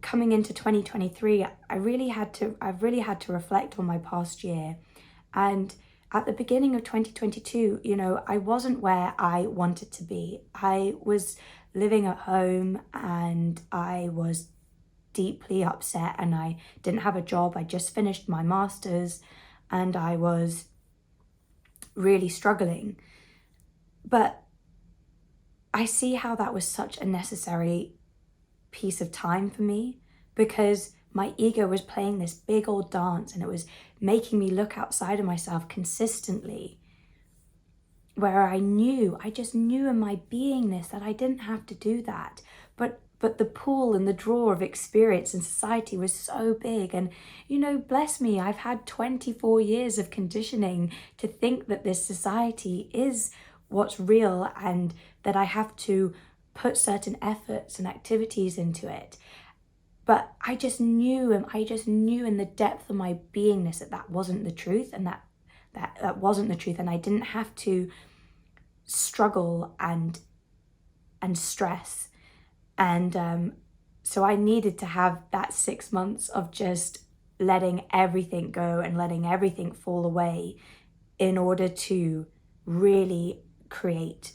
coming into 2023, I've really had to reflect on my past year. And at the beginning of 2022, I wasn't where I wanted to be. I was living at home and I was deeply upset, and I didn't have a job. I just finished my master's and I was really struggling. But I see how that was such a necessary piece of time for me, because my ego was playing this big old dance and it was making me look outside of myself consistently, where I just knew in my beingness that I didn't have to do that. But the pool and the draw of experience in society was so big. And, bless me, I've had 24 years of conditioning to think that this society is what's real and that I have to put certain efforts and activities into it. But I just knew in the depth of my beingness that wasn't the truth, and that wasn't the truth, and I didn't have to struggle and stress. And so I needed to have that 6 months of just letting everything go and letting everything fall away in order to really create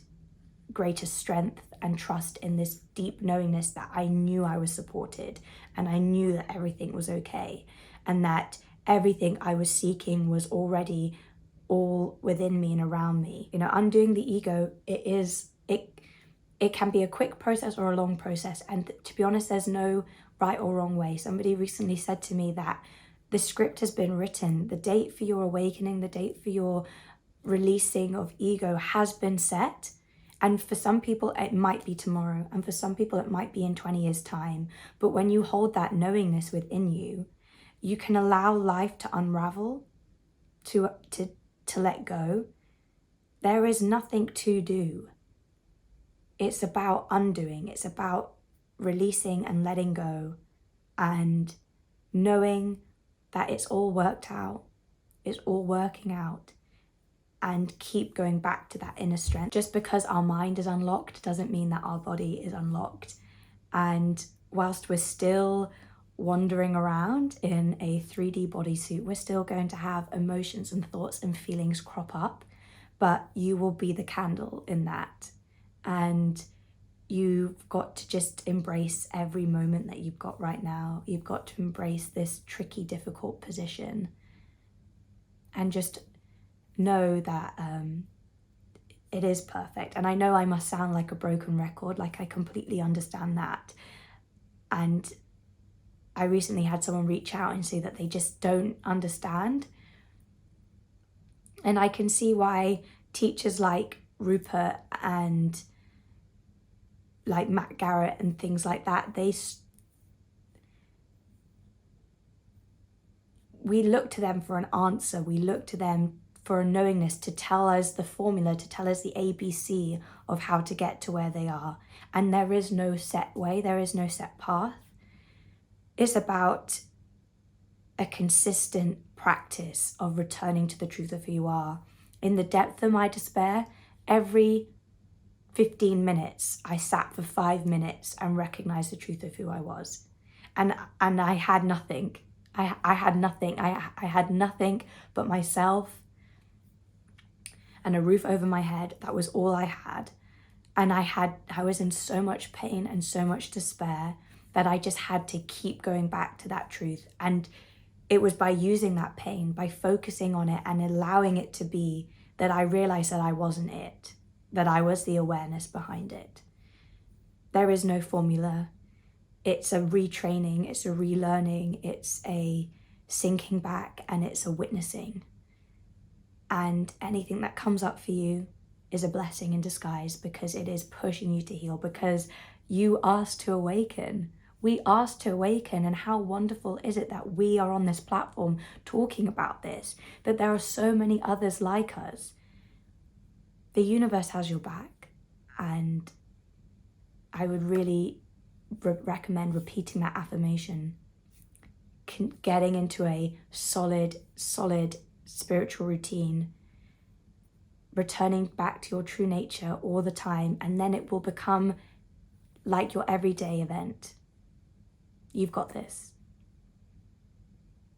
greater strength and trust in this deep knowingness that I knew I was supported, and I knew that everything was okay, and that everything I was seeking was already all within me and around me. Undoing the ego, it can be a quick process or a long process. And to be honest, there's no right or wrong way. Somebody recently said to me that the script has been written. The date for your awakening, the date for your releasing of ego has been set. And for some people, it might be tomorrow. And for some people, it might be in 20 years' time. But when you hold that knowingness within you, you can allow life to unravel, to let go. There is nothing to do. It's about undoing. It's about releasing and letting go and knowing that it's all worked out. It's all working out. And keep going back to that inner strength. Just because our mind is unlocked doesn't mean that our body is unlocked. And whilst we're still wandering around in a 3D bodysuit, we're still going to have emotions and thoughts and feelings crop up, but you will be the candle in that. And you've got to just embrace every moment that you've got right now. You've got to embrace this tricky, difficult position and just know that it is perfect. And I know I must sound like a broken record, like I completely understand that. And I recently had someone reach out and say that they just don't understand. And I can see why teachers like Rupert and like Matt Garrett and things like that, we look to them for an answer. We look to them for a knowingness to tell us the formula, to tell us the ABC of how to get to where they are. And there is no set way, there is no set path. It's about a consistent practice of returning to the truth of who you are. In the depth of my despair, every 15 minutes, I sat for 5 minutes and recognized the truth of who I was. And I had nothing. I had nothing. I had nothing but myself and a roof over my head. That was all I had. And I was in so much pain and so much despair that I just had to keep going back to that truth. And it was by using that pain, by focusing on it and allowing it to be, that I realized that I wasn't it, that I was the awareness behind it. There is no formula. It's a retraining, it's a relearning, it's a sinking back, and it's a witnessing. And anything that comes up for you is a blessing in disguise, because it is pushing you to heal, because you asked to awaken. We asked to awaken, and how wonderful is it that we are on this platform talking about this, that there are so many others like us. The universe has your back, and I would really recommend repeating that affirmation, getting into a solid spiritual routine, returning back to your true nature all the time, and then it will become like your everyday event. You've got this.